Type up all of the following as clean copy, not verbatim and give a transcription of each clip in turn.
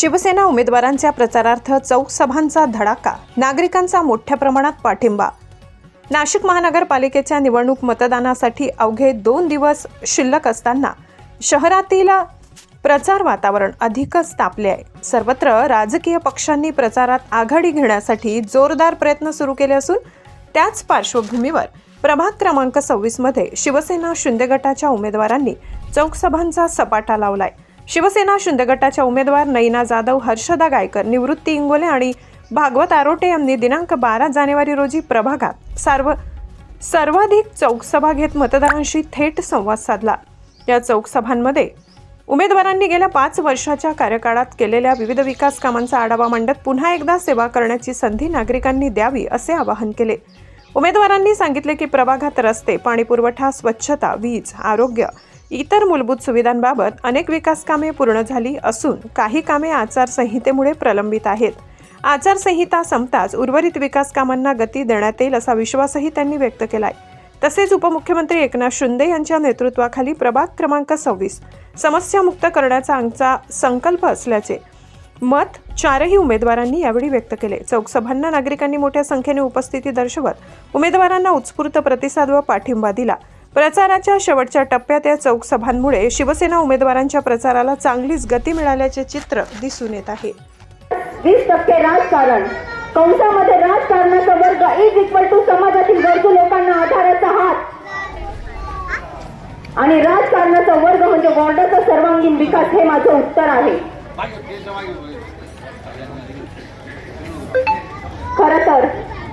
शिवसेना उमेदवारांच्या प्रचारार्थ चौक सभांचा धडाका, नागरिकांचा मोठ्या प्रमाणात पाठिंबा। नाशिक महानगरपालिकेच्या निवडणूक मतदानासाठी अवघे 2 दिवस शिल्लक असताना शहरातील प्रचार वातावरण अधिकच तापले आहे। सर्वत्र राजकीय पक्षांनी प्रचारात आघाडी घेण्यासाठी जोरदार प्रयत्न सुरू केले असून त्याच पार्श्वभूमीवर प्रभाग क्रमांक 26 मध्ये शिवसेना शिंदे गटाच्या उमेदवारांनी चौक सभांचा सपाटा लावलाय। शिवसेना शिंदे गटाच्या उमेदवार नैना जाधव, हर्षदा गायकर, निवृत्ती इंगोले आणि भागवत आरोटे यांनी दिनांक 12 जानेवारी रोजी प्रभागात सर्वाधिक चौक सभा घेत मतदारांशी थेट संवाद साधला। या चौक सभांमध्ये उमेदवारांनी गेल्या 5 वर्षाच्या कार्यकाळात केलेल्या विविध विकास कामांचा आढावा मांडत पुन्हा एकदा सेवा करण्याची संधी नागरिकांनी द्यावी असे आवाहन केले। उमेदवारांनी सांगितले की प्रभागात रस्ते, पाणीपुरवठा, स्वच्छता, वीज, आरोग्य, इतर मूलभूत सुविधांबाबत अनेक विकास कामे पूर्ण झाली असून काही कामे आचारसंहितेमुळे प्रलंबित आहेत। आचारसंहिता संपताच उर्वरित विकास कामांना गती देण्यात येईल असा विश्वासही त्यांनी व्यक्त केलाय। तसेच उपमुख्यमंत्री एकनाथ शिंदे यांच्या नेतृत्वाखाली प्रभाग क्रमांक 26 समस्यामुक्त करण्याचा आमचा संकल्प असल्याचे मत चारही उमेदवारांनी यावेळी व्यक्त केले। चौकसभांना नागरिकांनी मोठ्या संख्येने उपस्थिती दर्शवत उमेदवारांना उत्स्फूर्त प्रतिसाद व पाठिंबा दिला। प्रचाराच्या शेवटच्या टप्प्यात या चौकसभांमुळे शिवसेना उमेदवारांच्या प्रचाराला चांगलीच गती मिळाल्याचे चित्र दिसून येत आहे। 20% राजकारण कंसामध्ये राजकारणाचा वर्ग = समाजातील गरजू लोकांना आधाराचा हात आणि राजकारणाचा वर्ग म्हणजे वॉर्डाचा सर्वांगीण विकास, हे माझं उत्तर आहे। खरं तर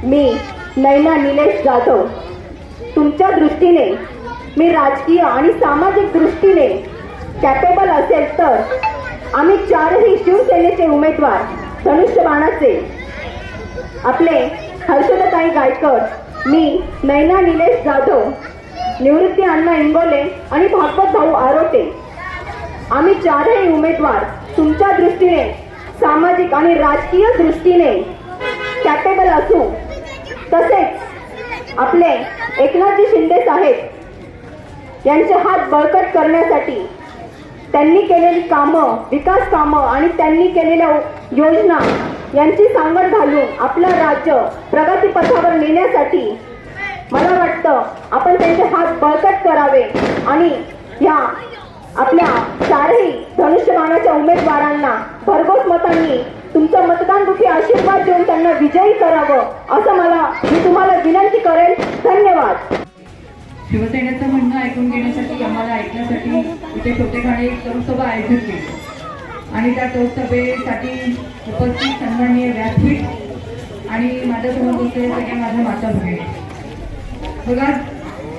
मी नैना निलेश जाधव, तुमच्या दृष्टीने मी राजकीय आणि सामाजिक दृष्टीने कॅपेबल असेल तर आम्ही चारही शिवसेनेचे उमेदवार धनुष्यबाणाचे आपले हर्षदाताई गायकर, मी नैना निलेश जाधव, निवृत्ती अण्णा इंगोले आणि भागवत भाऊ आरोटे, आम्ही चारही उमेदवार तुमच्या दृष्टीने सामाजिक आणि राजकीय दृष्टीने कॅपेबल असू, तसेच आपले एकनाथजी शिंदे साहेब यांचे हात बळकट करण्यासाठी त्यांनी केलेली कामं, विकास कामं आणि त्यांनी केलेल्या योजना यांची सांगड घालून आपलं राज्य प्रगतीपथावर नेण्यासाठी मला वाटतं आपण त्यांचे हात बळकट करावे आणि या आपल्या चारही धनुष्यबाणाच्या उमेदवारांना भरघोस मतांनी तुमचं मतदानरूपी आशीर्वाद देऊन त्यांना विजयी करावं असं मी तुम्हाला विनंती करेल। धन्यवाद। शिवसेनेचं म्हणणं ऐकून घेण्यासाठी, आम्हाला ऐकण्यासाठी इथे छोटेखानी चौकसभा आयोजित केली आणि त्या चौकसभेसाठी उपस्थित सन्माननीय व्यासपीठ आणि माझ्यासमोर बसलेले सगळ्या माझ्या माता भगिनी, बघा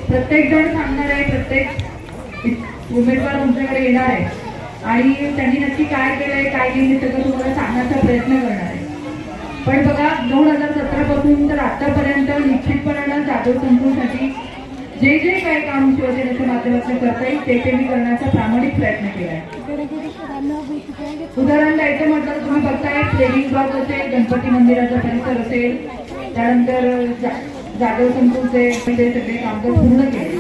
प्रत्येक जण सांगणार आहे, प्रत्येक उमेदवार तुमच्याकडे येणार आहे आणि त्यांनी नक्की काय केलंय काय नाही हे सगळं तुम्हाला सांगण्याचा प्रयत्न करणार आहे। पण बघा 2017 पासून तर आतापर्यंत निश्चितपणे जाधव संकुलसाठी जे काही काम शिवसेनेच्या माध्यमातून करता येईल ते मी करण्याचा प्रामाणिक प्रयत्न केला आहे। उदाहरण द्यायचं म्हटलं तर तुम्ही बघताय ट्रेनिंग ब्लॉक असेल, गणपती मंदिराचा परिसर असेल, त्यानंतर जाधव संकुलचे सगळे काम पूर्ण केले।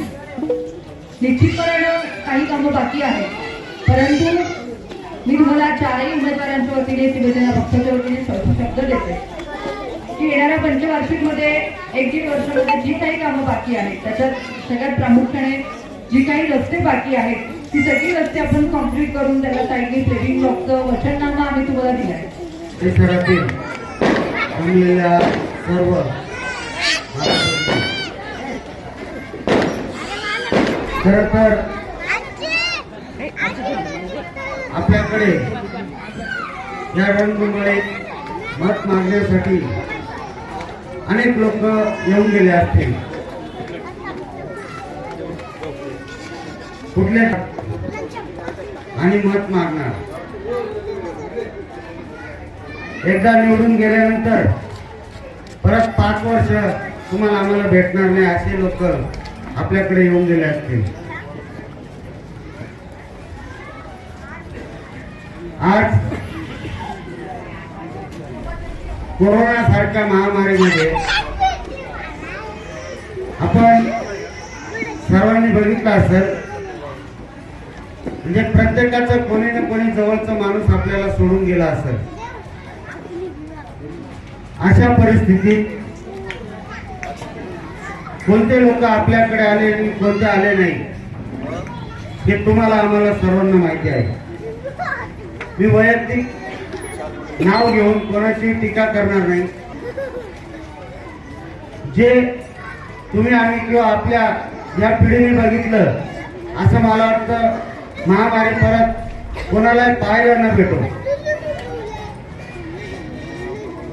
निश्चितपणे काही कामं बाकी आहेत, परंतु मी तुम्हाला चारही उमेदवारांच्या वतीने, शिवसेना पक्षाच्या वतीने शब्द देते की येणाऱ्या पंचवार्षिकमध्ये 1-1.5 वर्षामध्ये जी काही कामं बाकी आहेत त्याच्यात सगळ्यात प्रामुख्याने जी काही रस्ते बाकी आहेत ती सगळी रस्ते आपण कॉम्प्लीट करून त्याला साईडनी प्लेविंग ब्लॉकचं वचननामा आम्ही तुम्हाला दिला आहे। खरं तर आपल्याकडे या रणधुमाळीत मत मागण्यासाठी अनेक लोक येऊन गेले असतील, कुठल्या आणि मत मागणार। एकदा निवडून गेल्यानंतर परत 5 वर्ष तुम्हाला आम्हाला भेटणार नाही असे लोक आपल्याकडे येऊन गेले असतील। आज कोरोना सारख्या महामारीमध्ये आपण सर्वांनी बघितलं असेल म्हणजे प्रत्येकाचं कोणी ना कोणी जवळचा माणूस आपल्याला सोडून गेला असेल. अशा परिस्थितीत कोणते लोक आपल्याकडे आले आणि कोणते आले नाही हे तुम्हाला आम्हाला सर्वांना माहिती आहे. मी वैयक्तिक नाव घेऊन कोणाची टीका करणार नाही. जे तुम्ही आम्ही किंवा आपल्या या पिढीने बघितलं असं मला वाटतं महामारी परत कोणालाही पाहायला न भेटो.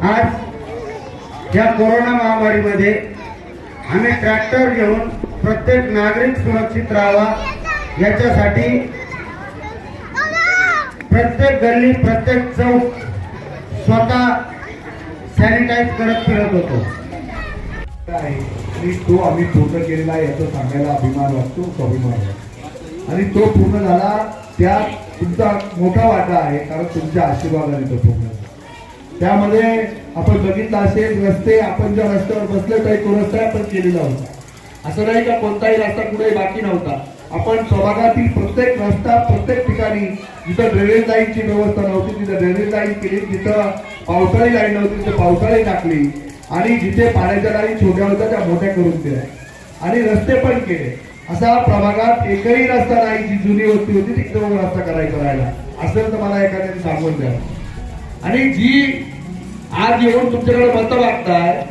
आज या कोरोना महामारीमध्ये आम्ही ट्रॅक्टर घेऊन प्रत्येक नागरिक सुरक्षित राहावा याच्यासाठी प्रत्येक गल्ली प्रत्येक चौक स्वतः सॅनिटाईज करत फिरत होतो. आणि तो आम्ही पूर्ण केलेला आहे याचा सांगायला अभिमान वाटतो, स्वाभिमान वाटतो. आणि तो पूर्ण झाला त्यात तुमचा मोठा वाटा आहे, कारण तुमच्या आशीर्वादाने तो पूर्ण झाला. त्यामध्ये आपण बघितलं असेल रस्ते, आपण ज्या रस्त्यावर बसले तर तो रस्ता आपण केलेला होता. असं नाही का कोणताही रस्ता कुठे बाकी नव्हता. आपण प्रभागातील प्रत्येक रस्ता प्रत्येक ठिकाणी जिथं ड्रेनेज लाईनची व्यवस्था नव्हती तिथं ड्रेनेज लाईन केली, जिथं पावसाळी लाईन नव्हती तिथं पावसाळी टाकली, आणि जिथे पाण्याच्या लाईन छोट्या होत्या त्या मोठ्या करून दिल्या, आणि रस्ते पण केले. असा प्रभागात एकही रस्ता नाही जी जुनी वस्ती होती तिकडे रस्ता करायचा राहिला असेल तर मला एखाद्याने सांगून द्या. आणि जी आज येऊन तुमच्याकडे मतं मागताय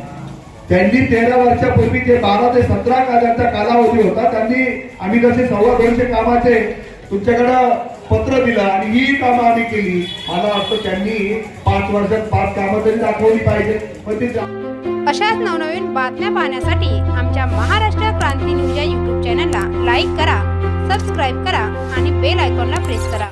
त्यांनी 13 वर्षापूर्वी जे 12 ते 17 काळाचा कालावधी होता त्यांनी आम्ही जसे 225 कामाचे तुमच्याकडं पत्र दिलं आणि ही कामं आम्ही केली. मला वाटतं त्यांनी 5 वर्षात 5 कामं तरी दाखवली पाहिजे. पण ती अशाच नवनवीन बातम्या पाहण्यासाठी आमच्या महाराष्ट्र क्रांती न्यूज या यूट्यूब चॅनलला लाईक करा, सबस्क्राईब करा आणि बेल आयकॉनला प्रेस करा.